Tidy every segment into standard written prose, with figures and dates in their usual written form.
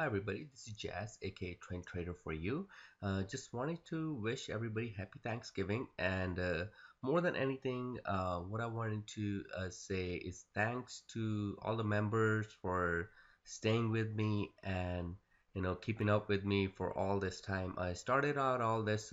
Hi everybody, this is Jazz, aka Trend Trader for you. Just wanted to wish everybody happy Thanksgiving, and more than anything, what I wanted to say is thanks to all the members for staying with me and keeping up with me for all this time. I started out all this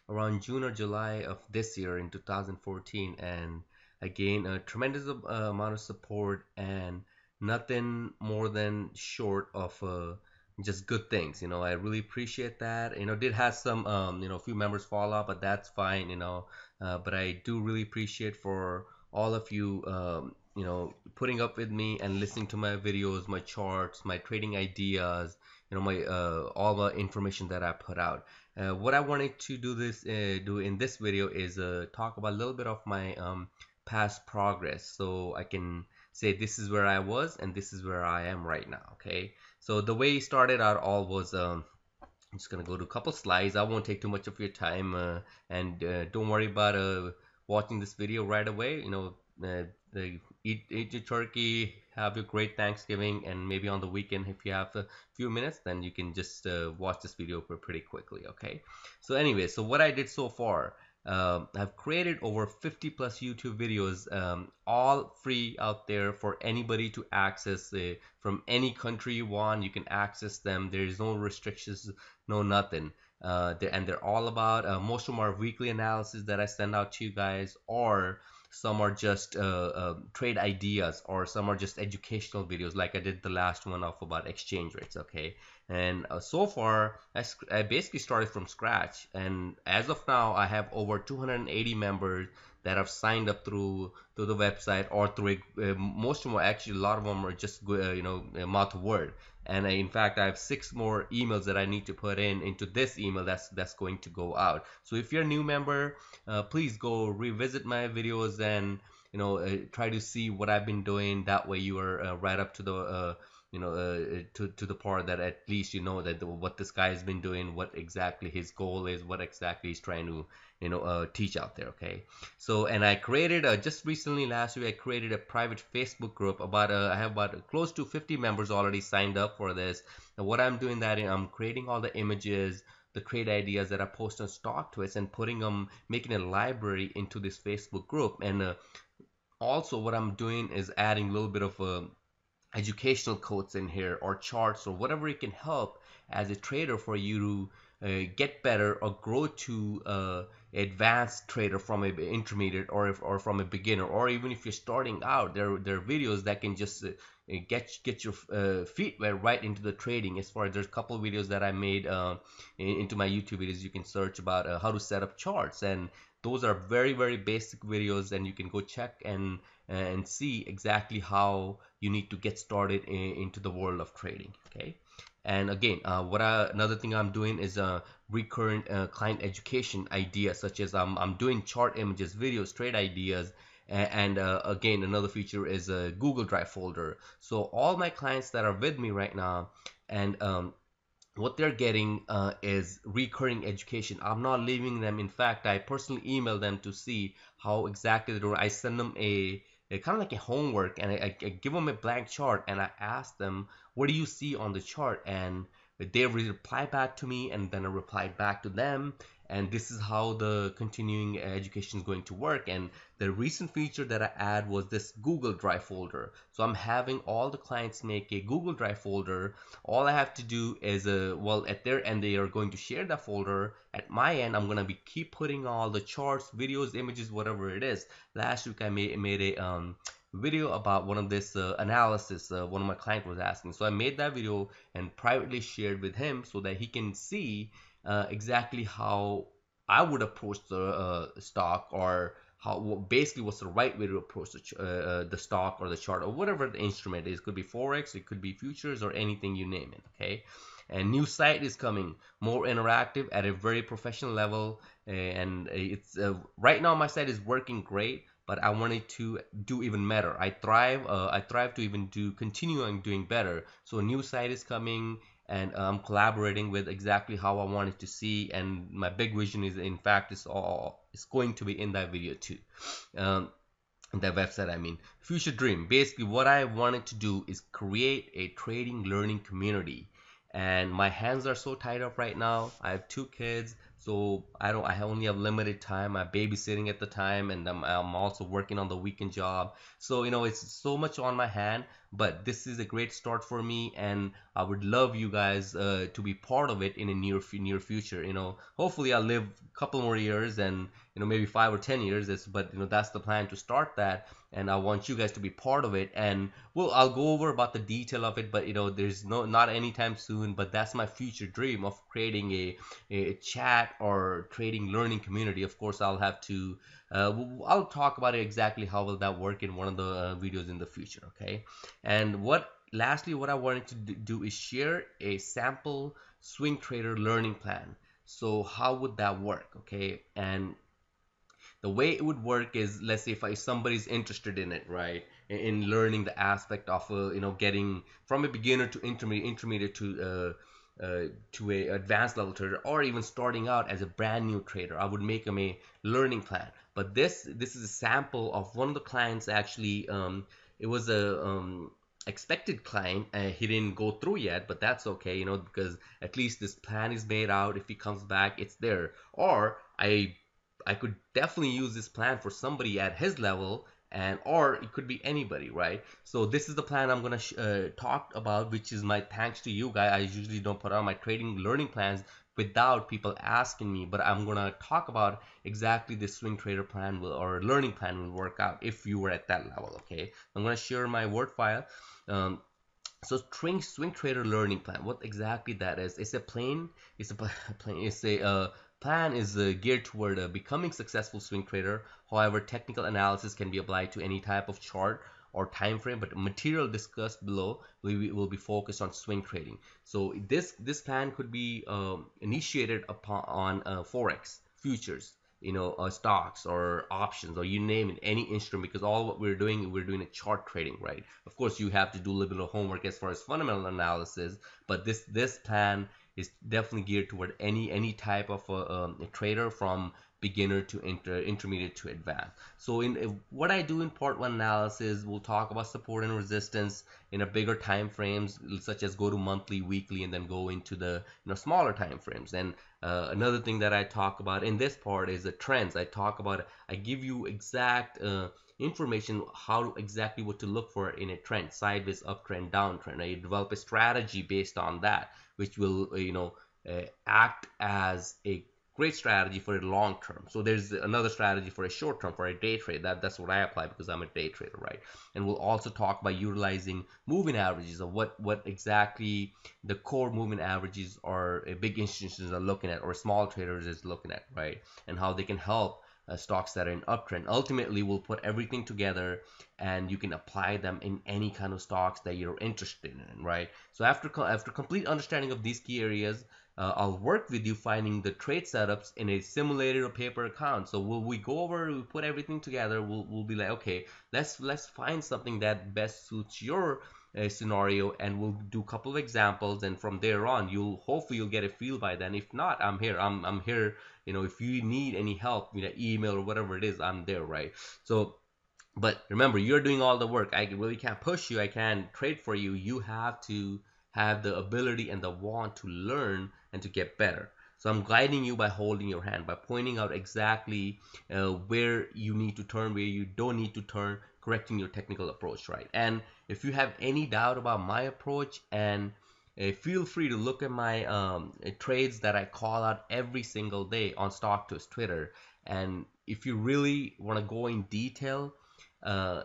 around June or July of this year in 2014, and I gained a tremendous amount of support and nothing more than short of just good things. I really appreciate that. Did have some few members fall off, but that's fine. But I do really appreciate for all of you putting up with me and listening to my videos, my charts, my trading ideas, my all the information that I put out. What I wanted to do in this video is talk about a little bit of my past progress, so I can say this is where I was and this is where I am right now. Okay, so the way it started out all was I'm just gonna go to a couple slides. I won't take too much of your time, and don't worry about watching this video right away. Eat your turkey, have a great Thanksgiving, and maybe on the weekend if you have a few minutes, then you can just watch this video pretty quickly. Okay. So anyway, so what I did so far. I've created over 50 plus YouTube videos, all free out there for anybody to access. From any country you want, you can access them. There is no restrictions, no nothing. They're all about, most of them are weekly analysis that I send out to you guys, or some are just trade ideas, or some are just educational videos like I did the last one of about exchange rates. Okay, and so far I basically started from scratch, and as of now I have over 280 members that have signed up through to the website, or through most of them are actually, a lot of them are just mouth word. And in fact I have 6 more emails that I need to put into this email that's going to go out. So if you're a new member, please go revisit my videos and try to see what I've been doing. That way you are right up to the to the part that at least you know that what this guy has been doing, what exactly his goal is, what exactly he's trying to teach out there. Okay, so and I created just recently last week I created a private Facebook group. About I have about close to 50 members already signed up for this. And what I'm doing, that I'm creating all the images, the trade ideas that I post on StockTwits, and putting them, making a library into this Facebook group. And also what I'm doing is adding a little bit of educational quotes in here, or charts, or whatever it can help as a trader for you to get better or grow to advanced trader from a intermediate, or from a beginner, or even if you're starting out. There are videos that can just get your feet wet right into the trading. As far as, there's a couple of videos that I made into my YouTube videos. You can search about how to set up charts, and those are very basic videos, and you can go check and see exactly how you need to get started into the world of trading. Okay, and again, another thing I'm doing is recurrent client education ideas, such as I'm doing chart images, videos, trade ideas, and again, another feature is a Google Drive folder. So all my clients that are with me right now, and what they're getting is recurring education. I'm not leaving them. In fact, I personally email them to see how exactly they're doing. I send them a kind of like a homework, and I give them a blank chart, and I ask them, what do you see on the chart? And they reply back to me, and then I reply back to them. And this is how the continuing education is going to work. And the recent feature that I add was this Google Drive folder. So I'm having all the clients make a Google Drive folder. All I have to do is well, at their end they are going to share that folder. At my end, I'm gonna be keep putting all the charts, videos, images, whatever it is. Last week I made a video about one of this analysis. One of my clients was asking, so I made that video and privately shared with him so that he can see exactly how I would approach the stock, or how, basically what's the right way to approach the stock or the chart or whatever the instrument is. It could be forex, it could be futures, or anything, you name it. Okay, and new site is coming, more interactive at a very professional level. And it's right now my site is working great, but I wanted to do even better. I thrive to even do continue on doing better. So a new site is coming, and I'm collaborating with exactly how I want it to see. And my big vision is, in fact, it's going to be in that video too. Um, that website, I mean, Future Dream. Basically, what I wanted to do is create a trading learning community. and my hands are so tied up right now. I have two kids, so I only have limited time. I'm babysitting at the time, and I'm also working on the weekend job. So it's so much on my hand. But this is a great start for me, and I would love you guys to be part of it in a near future. Hopefully I'll live a couple more years, and maybe 5 or 10 years. But that's the plan, to start that, and I want you guys to be part of it. And well, I'll go over about the detail of it, but there's not anytime soon. But that's my future dream of creating a chat or trading learning community. Of course, I'll talk about it exactly how will that work in one of the videos in the future. Okay. And what I wanted to do is share a sample swing trader learning plan. So how would that work? Okay. And the way it would work is, let's say if somebody's interested in it, right, in learning the aspect of getting from a beginner to intermediate to a advanced level trader, or even starting out as a brand new trader, I would make them a learning plan. But this is a sample of one of the clients. Actually, it was a expected client. He didn't go through yet, but that's okay, because at least this plan is made out. If he comes back, it's there. Or I could definitely use this plan for somebody at his level, and or it could be anybody, right? So this is the plan I'm gonna talk about, which is my thanks to you guys. I usually don't put on my trading learning plans without people asking me, but I'm gonna talk about exactly the swing trader plan or learning plan will work out if you were at that level. Okay, I'm gonna share my Word file. um, so swing trader learning plan, what exactly that is? It's a plane. It's a plane. It's a plan is geared toward becoming successful swing trader. However, technical analysis can be applied to any type of chart or time frame, but material discussed below will be focused on swing trading. So this plan could be initiated upon on forex, futures, stocks or options, or you name it, any instrument, because all what we're doing a chart trading, right? Of course, you have to do a little bit of homework as far as fundamental analysis, but this plan is definitely geared toward any type of a trader, from beginner to intermediate to advanced. So in what I do in part one analysis, we'll talk about support and resistance in a bigger time frames, such as go to monthly, weekly, and then go into the smaller time frames. And another thing that I talk about in this part is the trends. I give you exact information exactly what to look for in a trend: sideways, uptrend, downtrend. I develop a strategy based on that, which will act as a great strategy for a long term. So there's another strategy for a short term, for a day trade. That's what I apply, because I'm a day trader, right? And we'll also talk about utilizing moving averages, of what exactly the core moving averages are big institutions are looking at, or small traders is looking at, right? And how they can help stocks that are in uptrend. Ultimately, we'll put everything together, and you can apply them in any kind of stocks that you're interested in, right? So after complete understanding of these key areas, I'll work with you finding the trade setups in a simulated or paper account. So we go over, we put everything together. We'll be like, okay, let's find something that best suits your scenario, and we'll do a couple of examples. And from there on, hopefully you'll get a feel by then. If not, I'm here. I'm here. If you need any help, email or whatever it is, I'm there, right? So, but remember, you're doing all the work. I really can't push you. I can't trade for you. You have to have the ability and the want to learn and to get better. So I'm guiding you by holding your hand, by pointing out exactly where you need to turn, where you don't need to turn, correcting your technical approach, right? And if you have any doubt about my approach, and feel free to look at my trades that I call out every single day on StockTwist Twitter. And if you really want to go in detail,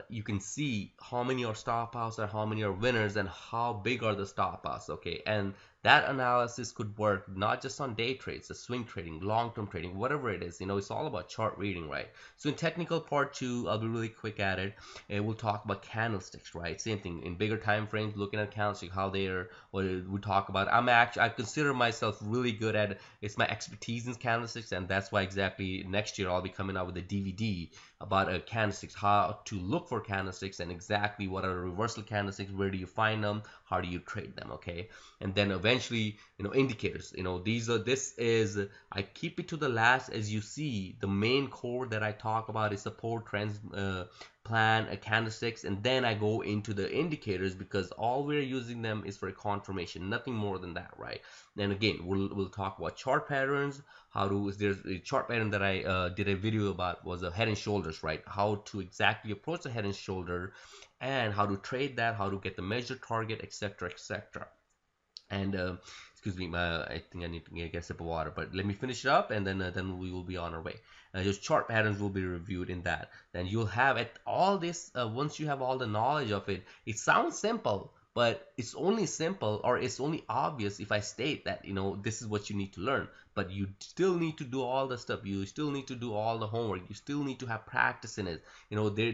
you can see how many are stop outs and how many are winners, and how big are the stop outs. Okay, and that analysis could work not just on day trades, the swing trading, long-term trading, whatever it is. It's all about chart reading, right? So in technical part two, I'll be really quick at it, and we'll talk about candlesticks, right? Same thing in bigger time frames, looking at candlesticks, how they are. What we talk about. I consider myself really good at it. It's my expertise in candlesticks, and that's why exactly next year I'll be coming out with a DVD about candlesticks, how to look for candlesticks, and exactly what are reversal candlesticks, where do you find them, how do you trade them. Okay, and then eventually indicators. I keep it to the last. As you see, the main core that I talk about is support, trends, plan, candlesticks, and then I go into the indicators, because all we're using them is for confirmation, nothing more than that, right? Then again, we'll talk about chart patterns. How to There's a chart pattern that I did a video about, was a head and shoulders, right? How to exactly approach the head and shoulder, and how to trade that, how to get the measure target, etc., etc. And excuse me, I think I need to get a sip of water, but let me finish it up, and then we will be on our way. Just chart patterns will be reviewed in that. Then you'll have it all this. Once you have all the knowledge of it, it sounds simple, but it's only simple, or it's only obvious if I state that, this is what you need to learn. But you still need to do all the stuff. You still need to do all the homework. You still need to have practice in it.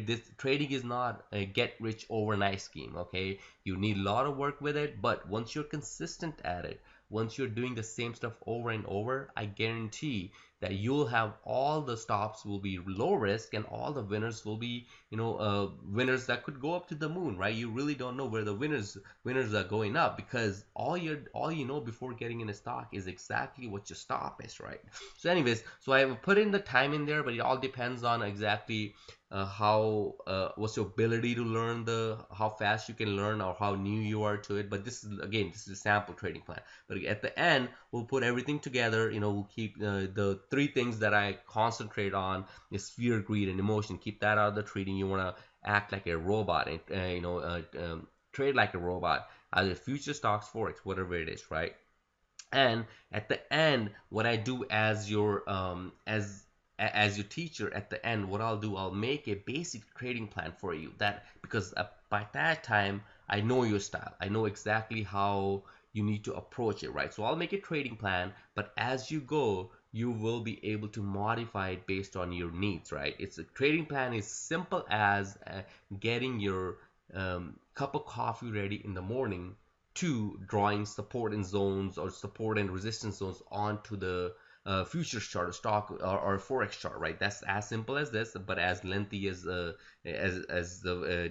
This trading is not a get rich overnight scheme. Okay, you need a lot of work with it, but once you're consistent at it, once you're doing the same stuff over and over, I guarantee that you'll have all the stops will be low risk, and all the winners will be, winners that could go up to the moon, right? You really don't know where the winners are going up, because all you know before getting in a stock is exactly what your stop is, right? So anyways, so I have put in the time in there, but it all depends on exactly how what's your ability to learn, how fast you can learn, or how new you are to it. But this is a sample trading plan. But at the end, we'll put everything together. We'll keep the three things that I concentrate on is fear, greed, and emotion. Keep that out of the trading. You want to act like a robot, and trade like a robot, either future stocks, forex, whatever it is, right? And at the end, what I do as your teacher, at the end, what I'll do, I'll make a basic trading plan for you, that because by that time I know your style, I know exactly how you need to approach it, right? So I'll make a trading plan, but as you go, you will be able to modify it based on your needs, right? It's a trading plan is simple as getting your cup of coffee ready in the morning, to drawing support and zones, or support and resistance zones onto the futures chart, or stock, or forex chart, right? That's as simple as this, but as lengthy as the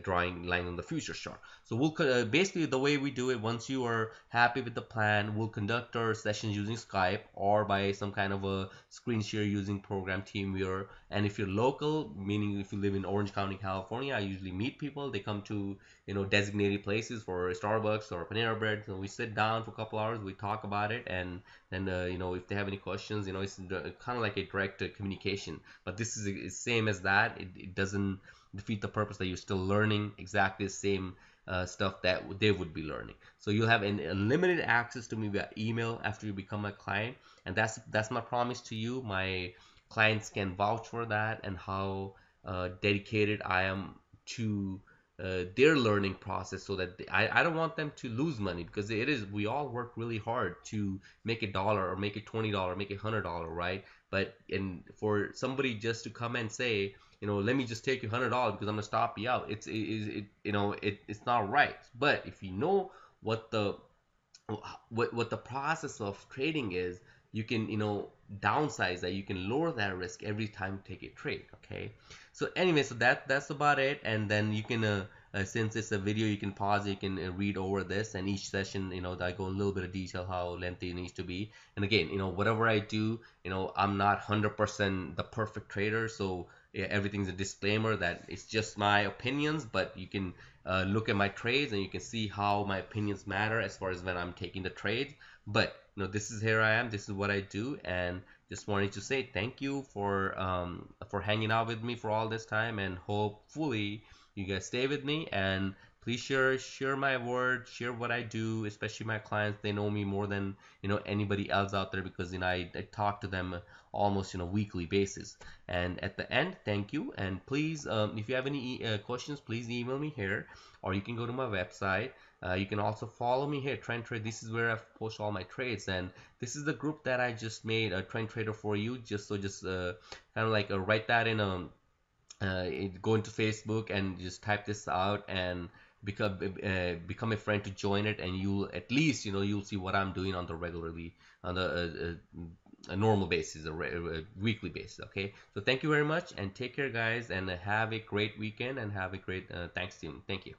drawing line on the futures chart. So we'll basically, the way we do it, once you are happy with the plan, we'll conduct our sessions using Skype, or by some kind of a screen share using program TeamViewer. And if you're local, meaning if you live in Orange County, California, I usually meet people. They come to designated places for Starbucks or Panera Bread. So we sit down for a couple hours, we talk about it, and then if they have any questions, it's kind of like a direct communication. But this is the same as that. It doesn't defeat the purpose that you're still learning exactly the same stuff that they would be learning. So you'll have an unlimited access to me via email after you become my client, and that's my promise to you. My clients can vouch for that, and how dedicated I am to their learning process, so that I don't want them to lose money, because we all work really hard to make $1 or make it $20, make it $100, right? But for somebody just to come and say, let me just take you $100 because I'm gonna stop you out, it's not right. But if you know what the process of trading is, you can downsize that, you can lower that risk every time you take a trade. Okay, so anyway, so that's about it. And then you can since it's a video, you can pause it, you can read over this, and each session, I go a little bit of detail how lengthy it needs to be. And again, whatever I do, I'm not 100% the perfect trader, so yeah, everything's a disclaimer that it's just my opinions. But you can look at my trades, and you can see how my opinions matter as far as when I'm taking the trades. But this is, here I am, this is what I do. And just wanted to say thank you for hanging out with me for all this time, and hopefully you guys stay with me. And please share my word, share what I do, especially my clients. They know me more than anybody else out there, because I talk to them almost weekly basis. And at the end, thank you. And please, if you have any questions, please email me here, or you can go to my website. You can also follow me here, Trend Trade. This is where I post all my trades, and this is the group that I just made, a Trend Trader for you. Just kind of like write that in go into Facebook and just type this out, and become a friend to join it, and you'll at least you'll see what I'm doing on a normal basis, a weekly basis. Okay, so thank you very much, and take care, guys, and have a great weekend, and have a great Thanksgiving. Thank you.